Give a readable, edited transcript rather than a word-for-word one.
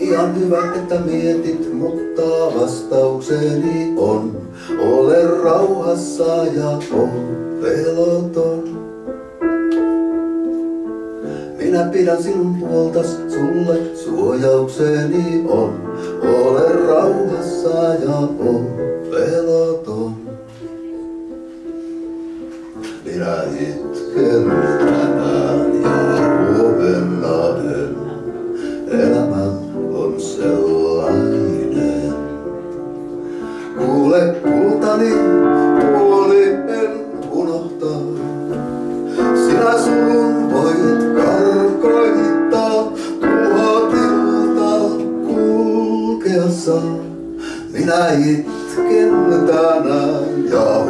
Liian hyvä, että mietit, mutta vastaukseni on: ole rauhassa ja on peloton. Minä pidän sinun puoltas, sulle suojaukseni on: ole rauhassa ja on peloton. Minä itken tänään ja huomenna en. Elämä on sellainen. Kuule kultani, puoli en unohtaa. Sinä surun voit karkoittaa, tuhotilta kulkeassa. Minä itken tänään ja